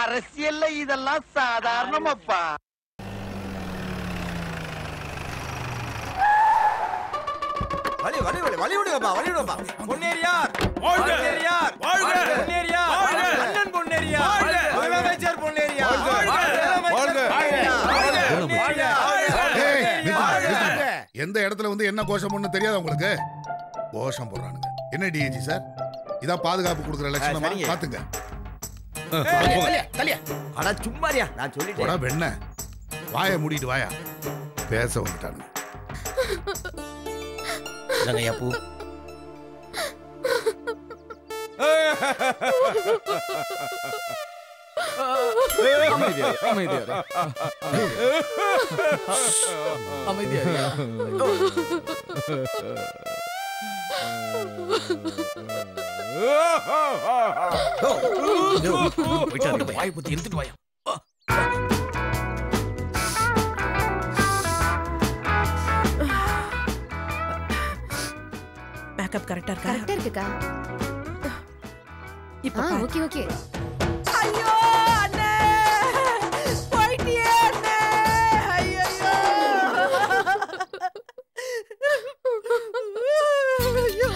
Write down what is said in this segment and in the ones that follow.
அரசியல்ல இதெல்லாம் சாதாரணமாப்பா. வலி வலி வலி வலி விடுங்கப்பா, வலி விடுங்கப்பா. பொன்னேரியார் வாழ்க! பொன்னேரியார் வாழ்க! பொன்னேரியார் வாழ்க! அண்ணன் பொன்னேரியார் வாழ்க! முதலமைச்சர் பொன்னேரியார் எந்த இடத்துல வந்து என்ன கோஷம் ஒண்ணு தெரியாது உங்களுக்கு? கோஷம் போடுறானுங்க. என்ன டிஐஜி சார், இதான் பாதுகாப்பு கொடுக்குற லட்சணமா? பாத்துங்க. அட சும்மாரியா, நான் சொல்லிட்டேன். வெண்ண வாயை மூடிட்டு வாயா, பேச வந்துட்டானுங்க. பூ வாய் பத்தி எடுத்துட்டு வாயா. பேக்கப் கரெக்டா இருக்கா? கரெக்டா இருக்குக்கா. இப்போ ஓகே ஓகே. ஐயோ அண்ணே, போயிட்டியே அண்ணே. ஐயோ ஐயோ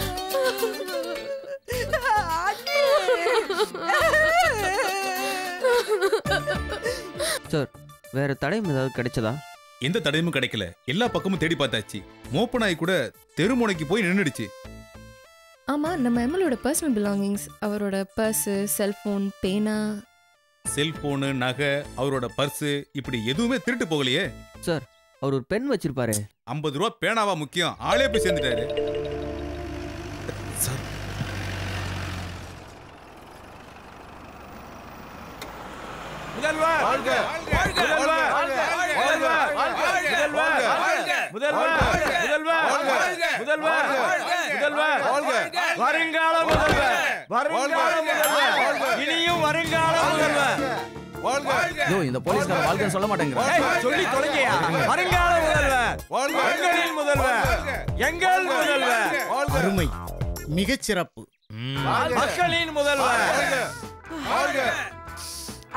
சார், வேற தடயம் ஏதாவது கிடைச்சதா? எந்த தடயமும் கிடைக்கல. எல்லா பக்கமும் தேடி பார்த்தாச்சு. மோப்ப நாய் கூட தெருமுனைக்கு போய் நின்னுடுச்சு. ஆமா, நம்ம எம்எல்ஏட பர்சனல் பிலாங்கிங்ஸ், அவரோட பர்ஸ், செல்போன், பேனா, செல்போனு, நகை, அவரோட பர்ஸ் இப்படி எதுவுமே திருட்டு போகலையே. சார், அவர் ஒரு பென் வச்சிருப்பாரு. 50 ரூபா பேனாவா முக்கியம்? ஆளே போய் சேர்ந்துட்டாரு. சார், முதல்வர் வாழ்க! முதல்வர் வாழ்க! முதல்வர் வாழ்க! முதல்வர் முதல்வர் முதல்வர் வருங்கால முதல்வர், வருங்கால முதல்வர், இனியும் வருங்கால முதல்வர். இந்த போலீஸ்கார வாழ்க்கைன்னு சொல்ல மாட்டேங்கிறான். சொல்லி தொலைங்கயா. வருங்கால முதல்வர், எங்களின் முதல்வர், எங்கள் முதல்வர், அருமை, மிகச்சிறப்பு. மக்களின் முதல்வர்.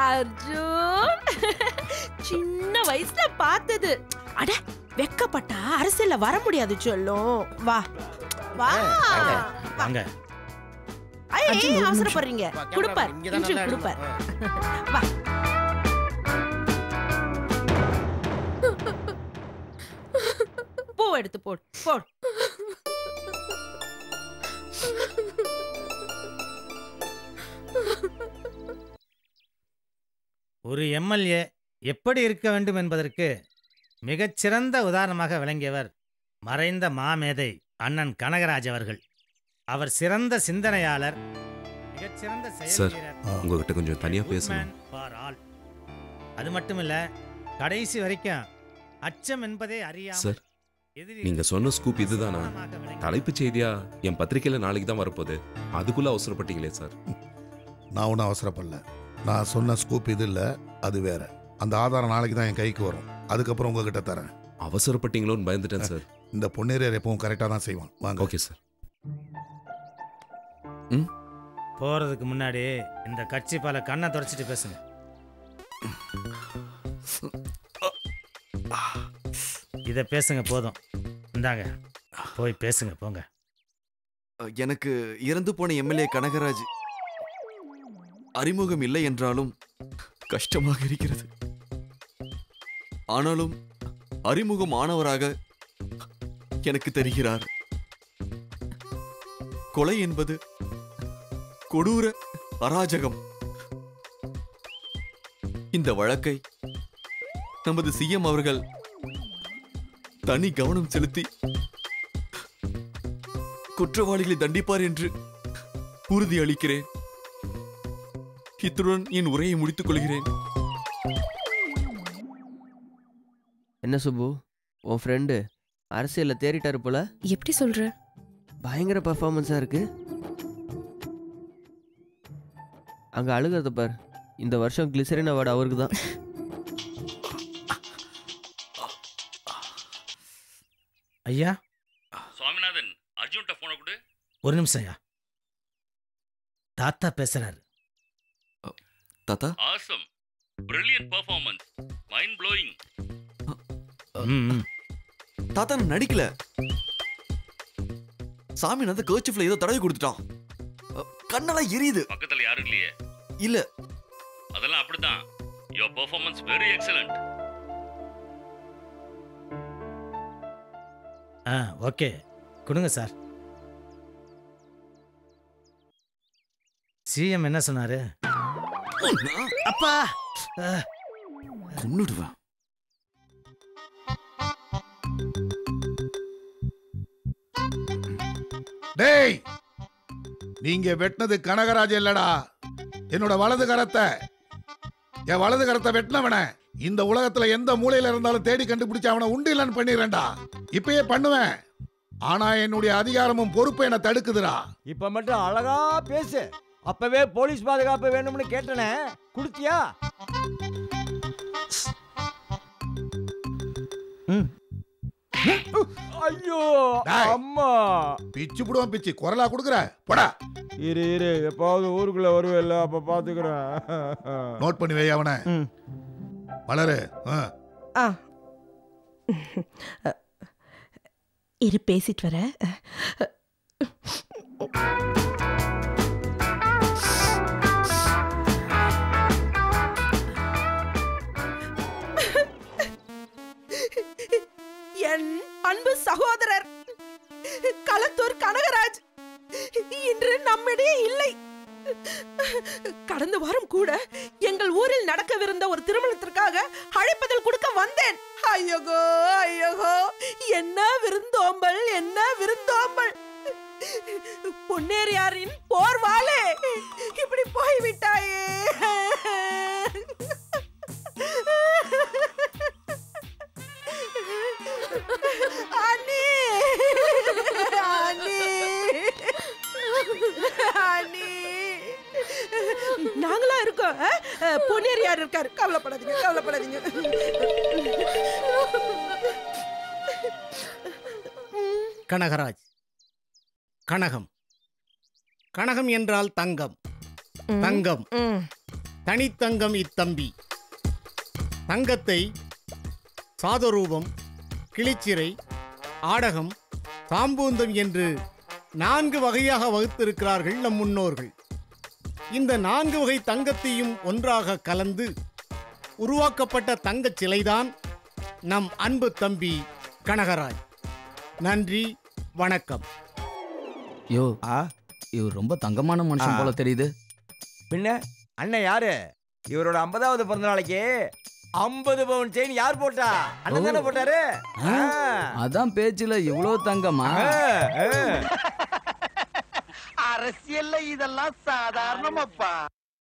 அர்ஜுன், சின்ன வயசுல பார்த்தது. அட, வெக்கப்பட்டா அரசியல்ல வர முடியாது சொல்லும். வா வா வாங்க. ஐயே, அவசரப்படுறீங்க. குடுப்பார், இன்டர்வியூ குடுப்பார். வா. பூ எடுத்து போடு, போடு. ஒரு எம்எல்ஏ எப்படி இருக்க வேண்டும் என்பதற்கு மிகச்சிறந்த உதாரணமாக விளங்கியவர் மறைந்த மாமேதை அண்ணன் கனகராஜ் அவர்கள். அவர் சிறந்த சிந்தனையாளர், மிகச்சிறந்த செயல்வீரர். உங்ககிட்ட கொஞ்சம் தனியா பேசணும். அது மட்டுமில்ல, கடைசி வரைக்கும் அச்சம் என்பதே அறியாமல். சார், நீங்க சொன்ன ஸ்கூப் இதுதானா? தலைப்புச் செய்தியா என் பத்திரிக்கையில நாளைக்கு தான் வரப்போகுது. அதுக்குள்ள அவசரப்பட்டீங்களே சார். நான் ஒன்றும் அவசரப்படல. நான் சொன்ன ஸ்கூப் இது இல்லை, அது வேற. அந்த ஆதாரம் நாளைக்கு தான் என் கைக்கு வரும். அதுக்கப்புறம் உங்ககிட்ட தரேன். அவசரப்பட்டீங்களோன்னு பயந்துட்டேன் சார். இந்த பொன்னேரியார் எப்பவும் கரெக்டாக தான் செய்வான். வாங்க. Okay sir. போறதுக்கு முன்னாடி இந்த கட்சி பல கண்ணை தொடச்சிட்டு பேசுங்க. இதை பேசுங்க போதும். இந்தாங்க, போய் பேசுங்க போங்க. எனக்கு இறந்து போன எம்எல்ஏ கனகராஜ் அறிமுகம் இல்லை என்றாலும் கஷ்டமாக இருக்கிறது. ஆனாலும் அறிமுகம் ஆனவராக எனக்கு தெரிகிறார். கொலை என்பது கொடூர அராஜகம். இந்த வழக்கை நமது சிஎம் அவர்கள் தனி கவனம் செலுத்தி குற்றவாளிகளை தண்டிப்பார் என்று உறுதியளிக்கிறேன். இத்துடன் என் உரையை முடித்துக் கொள்கிறேன். என்ன சுப்பு, உன் ஃப்ரெண்டு அரசியல்ல தேறிட்டாரு போல. எப்படி சொல்ற? பயங்கர பெர்ஃபார்மன்ஸா இருக்கு. அங்க அழுகிறத பார். இந்த வருஷம் கிளிசரின் அவார்டு அவருக்கு தான். ஐயா சுவாமிநாதன், அர்ஜுன்ட்ட போன கொடு. ஒரு நிமிஷம் ஐயா, தாத்தா பேசுறாரு. தாத்தா awesome, brilliant performance, mind blowing. தாத்தா நான் நடிக்கல. சாமிநாத கர்ச்சிஃப்ல ஏதோ தடவி கொடுத்துட்டான். கண்ணெல்லாம் எரியுது. பக்கத்துல யாரும் இல்லையே? இல்ல. அதெல்லாம் அப்படிதான். Your performance very excellent. Okay கொடுங்க சார். சிஎம் என்ன சொன்னாரு? அப்பா கொன்னுடுவேன். டேய், நீங்க வெட்டினது கனகராஜ் இல்லடா, என்னோட வலது கரத்தை. என் வலது கரத்தை வெட்டினவன இந்த உலகத்துல எந்த மூலையில இருந்தாலும் தேடி கண்டுபிடிச்சு அவனை உண்டு இல்லைன்னு பண்ணிடுறேன்டா. இப்பயே பண்ணுவேன். ஆனா என்னுடைய அதிகாரமும் பொறுப்பு என்ன தடுக்குதுடா. இப்ப மட்டும் அழகா பேசு. அப்பவே போலீஸ் பாதுகாப்பு வேணும்னு கேட்டனே, குடுத்தியா? ஐயோ அம்மா, பிச்சு புடுவோம். பிச்சு குரலா குடுக்குற போடா. இரு இரு, எப்பாவது ஊருக்குள்ள வருவேல்ல, அப்ப பாத்துக்கிறேன். நோட் பண்ணி வை அவனை. வளரு. இரு பேசிட்டு வர. என் அன்பு சகோதரர் களத்தூர் கனகராஜ் இன்று நம்மிடையே இல்லை. கடந்த வாரம் கூட எங்கள் ஊரில் நடக்கவிருந்த ஒரு திருமணத்திற்காக அழைப்பதல் கொடுக்க வந்தேன். ஐயோ ஐயோ, என்ன விருந்தோம்பல், என்ன விருந்தோம்பல். பொன்னேரியாரின் போர்வாளே, இப்படி போய்விட்டாயே. அண்ணி அண்ணி அண்ணி, நாங்களா இருக்கோம். பொன்னேரியார் இருக்காரு, கவலைப்படாதீங்க கவலைப்படாதீங்க. கனகராஜ், கனகம். கனகம் என்றால் தங்கம். தங்கம், தனித்தங்கம் இத்தம்பி. தங்கத்தை சாதரூபம், கிளிச்சிறை, ஆடகம், தாம்பூந்தம் என்று 4 வகையாக வகுத்திருக்கிறார்கள் நம் முன்னோர்கள். இந்த 4 வகை தங்கத்தையும் ஒன்றாக கலந்து உருவாக்கப்பட்ட தங்கச் சிலைதான் நம் அன்பு தம்பி கனகராஜ். நன்றி, வணக்கம். யோ, இவர் ரொம்ப தங்கமான மனுஷன் போல தெரியுது. பின்ன அண்ணன் யாரு? இவரோட 50வது பிறந்த நாளைக்கு 50 பவுன் செயின் யார் போட்டா? அண்ணன் தானே போட்டாரு. அதான் பேச்சுல இவ்வளவு தங்கமா? அரசியல்ல இதெல்லாம் சாதாரணமாப்பா.